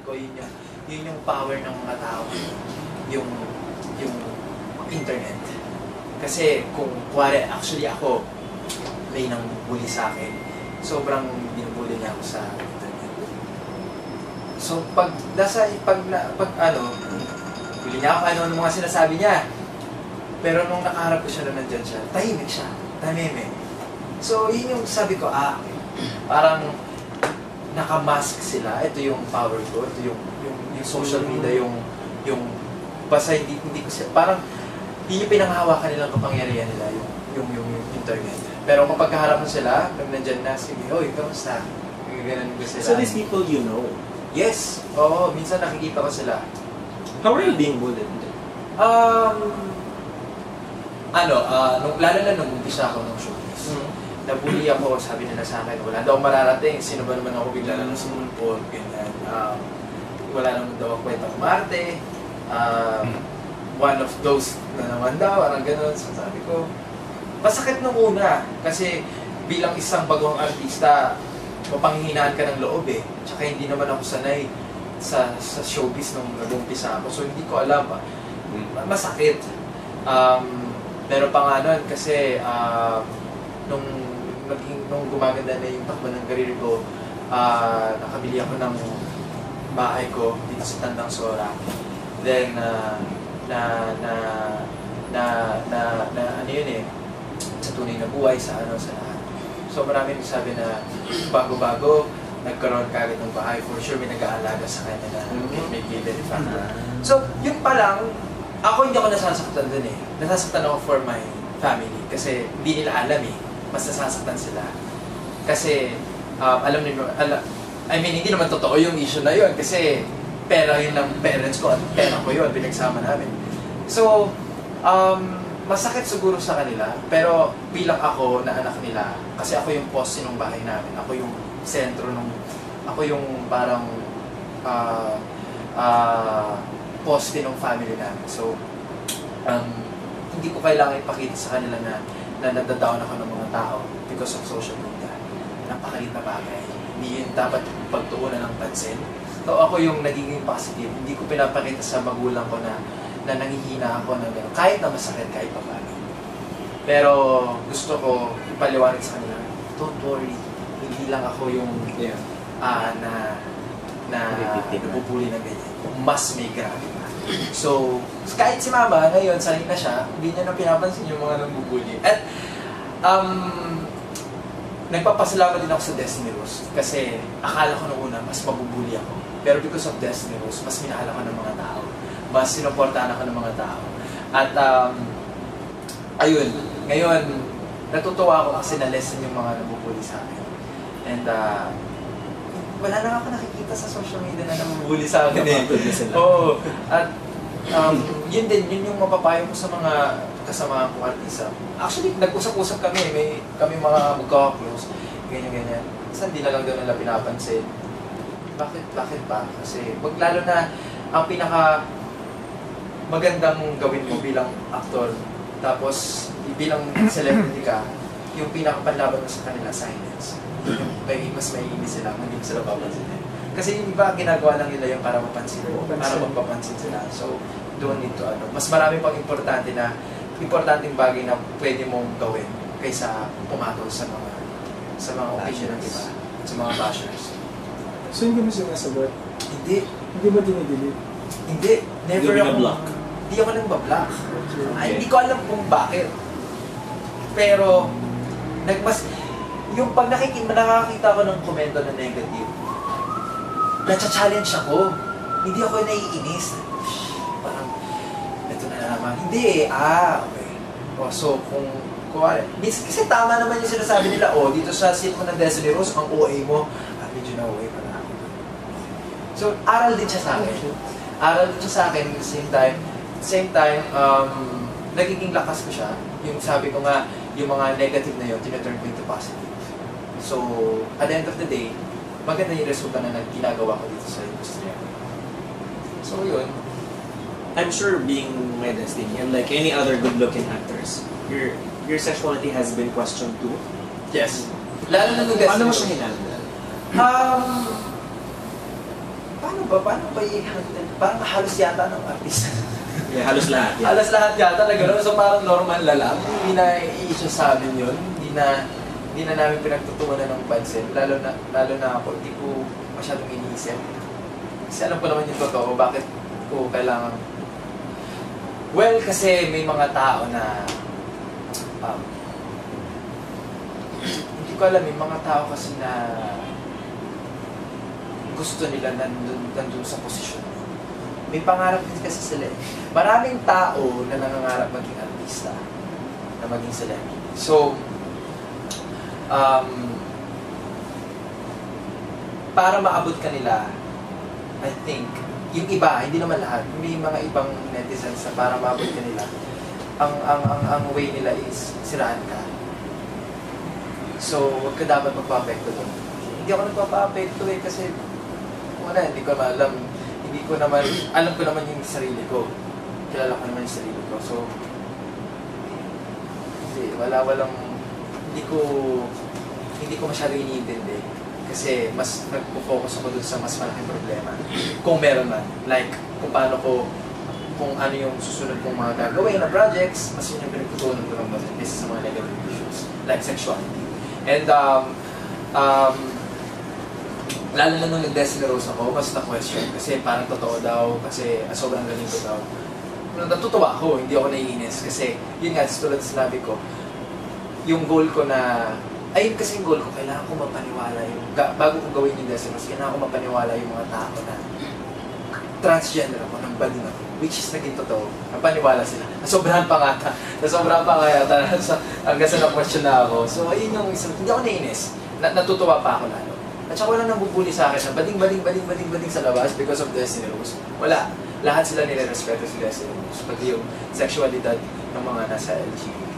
ko, yun yung power ng mga tao, yung internet. Kasi kung kuwari, actually ako, may nang bully sa akin, sobrang binubully niya ako sa internet. So pag bully niya ako, ano mga sinasabi niya. Pero nung nakaharap ko siya na nandyan siya, tahimik siya, tahimik. So yun yung sabi ko, parang nakamask sila. Ito yung power ko, ito yung social media, yung basta hindi ko siya, parang hindi yung pinanghahawakan nilang kapangyarihan nila, yung internet. Pero kapag kaharap mo sila, pag nandyan na, sige, oy, kamusta? Ganun ko sila. So these people you know? Yes. Oo, minsan nakikita ko sila. How are you being bullied? Lalo na nung umpisa ako ng showbiz. Nabully ako, sabi nila sa akin, wala daw mararating, sino ba naman ako bigla na sumulpot, ganyan. Wala naman daw ako kwentang umarte. One of those na naman daw, parang gano'n. So sabi ko, masakit nung una, kasi bilang isang bagong artista, mapanghihinaan ka ng loob eh. Tsaka hindi naman ako sanay sa showbiz nung nag-umpisa ako. So hindi ko alam, masakit. Pero pa nga nun, kasi nung gumaganda na yung takbo ng career ko, nakabili ako ng bahay ko dito sa Tandang Sora. Then, ano yun eh, sa tunay na buhay, sa lahat. So marami nagsabi na bago-bago, nagkaroon ka agad ng bahay, for sure may nag-aalaga sa kanya na may given factor. So, yun pa lang, ako hindi ako nasasaktan dun eh. Nasasaktan ako for my family kasi hindi nila alam eh. Mas nasasaktan sila. Kasi, alam nyo, hindi naman totoo yung issue na yun kasi pera yun ng parents ko at pera ko yun, pinagsama namin. So, masakit siguro sa kanila, pero bilang ako na anak nila, kasi ako yung poste ng bahay namin, ako yung sentro ako yung parang poste ng family namin. So, hindi ko kailangan ipakita sa kanila na nadadown ako ng mga tao because of social media. Napakalit na bagay. Hindi yun dapat pagtuunan ng pansin. So, ako yung nagiging positive. Hindi ko pinapakita sa magulang ko na nanghihina ako ng gano'n. Kahit na masakit, kahit pa paano. Pero gusto ko ipaliwanag sa kanila, don't worry. Hindi lang ako yung nabubuli ng ganyan. Mas may grabe pa. So, kahit si mama, ngayon, sanay na siya, hindi niya na pinapansin yung mga nabubuli. At, nagpapasalamat din ako sa Destiny Rose kasi akala ko nung una, mas mabubuli ako. Pero because of Destiny Rose, mas minahal ako ng mga tao. Mas sinuportahan ako ng mga tao. At, ayun, ngayon, natutuwa ako kasi na-lesson yung mga nabubuli sa akin. And, wala na ako nakikita sa social media na namubuli sa akin eh. Oo. At, yun yung mapapayo ko sa mga kasama kong artista. Actually, nag-usap-usap kami mga magkaka-close, ganyan-ganyan. Saan di na lang daw nila pinapansin? Bakit ba? Kasi, lalo na, ang pinaka magandang gawin mo bilang aktor, tapos bilang celebrity ka, yung pinakapanlaban mo sa kanila, silence. Yung mas maiinis sila, hindi mo sila papansin. Kasi yung iba, ginagawa lang nila yung para mapansin mo, para magpapansin sila. So, don't need to mas marami pang importanteng bagay na pwede mong gawin kaysa pumatol sa mga opinion ng iba, sa mga bashers. So, hindi mo sinasagot? Hindi. Hindi mo dinidelete? Hindi. Never ako. Hindi ako nang bablock. Hindi ko alam kung bakit. Pero, yung pag nakakita ko ng komento na negative, na-challenge ako. Hindi ako naiinis. Parang, ito na naman. Hindi okay. So, kasi tama naman yung sinasabi nila, dito sa scene mo ng Destiny Rose, ang OA mo, medyo na OA pala ako. So, aral din siya sa akin. Aral din siya sa akin at the same time, nagiging lakas ko siya. Yung sabi ko nga, yung mga negative na yun, tinaturn ko into positive. So, at the end of the day, maganda yung resulta na ginagawa ko dito sa industriya. So, yun. I'm sure being my Destiny and like any other good-looking actors, your sexuality has been questioned too? Yes. Lalo na nung Destiny. Paano mo siya hinandle? paano ba i-handle? Parang halos yata ng artista. Yeah, halos lahat. Yeah. Halos lahat yata na gano'n. So parang normal na lang. Hindi na i-issue sa amin yun. Hindi na namin pinagtutuunan ng pansin. Lalo na ako, hindi ko masyadong iniisip. Kasi alam ko naman yung totoo, bakit ko kailangan. Well, kasi may mga tao na hindi ko alam, may mga tao kasi na gusto nila nandun sa posisyon. May pangarap din kasi sila eh. Maraming tao na nangangarap maging artista, na maging celebrity. So, para maabot ka nila, I think, yung iba, hindi naman lahat, may mga ibang netizens na para maabot ka nila, ang way nila is siraan ka. So, huwag ka dapat magpa-apekto doon. Hindi ako nagpapa-apekto eh, kasi hindi ko alam. Alam ko naman yung sarili ko. Kilala ko naman yung sarili ko. So, hindi ko masyado iniintindi. Kasi mas nagpo-focus ako dun sa mas malaking problema. Kung meron man. Like, kung ano yung susunod kong mga gagawin na projects, mas yun yung pinagtutunan ko ng mga kaysa sa mga negative issues. Like sexuality. And, lalo na nung nag-Destiny Rose ako, mas na-question. Kasi parang totoo daw, kasi sobrang galing ko daw. Natutuwa ako, hindi ako naiinis. Kasi, yun nga, tulad sinabi ko, yung goal ko na, ayun kasi yung goal ko, kailangan ko mapaniwala yung, bago ko gawin yung Destiny Rose, kailangan ko mapaniwala yung mga tao na transgender ako, ng bading ako, which is naging totoo. Napaniwala sila. Nasobrahan pa nga yata. Hanggang sa na-question na ako. So, ayun yung isang, hindi ako naiinis. Natutuwa pa ako lalo. At saka walang nabubuli sa akin na bading sa labas because of Destiny Rose. Wala. Lahat sila nire-respeto si Destiny Rose. Pati yung sexualidad ng mga nasa LGBT.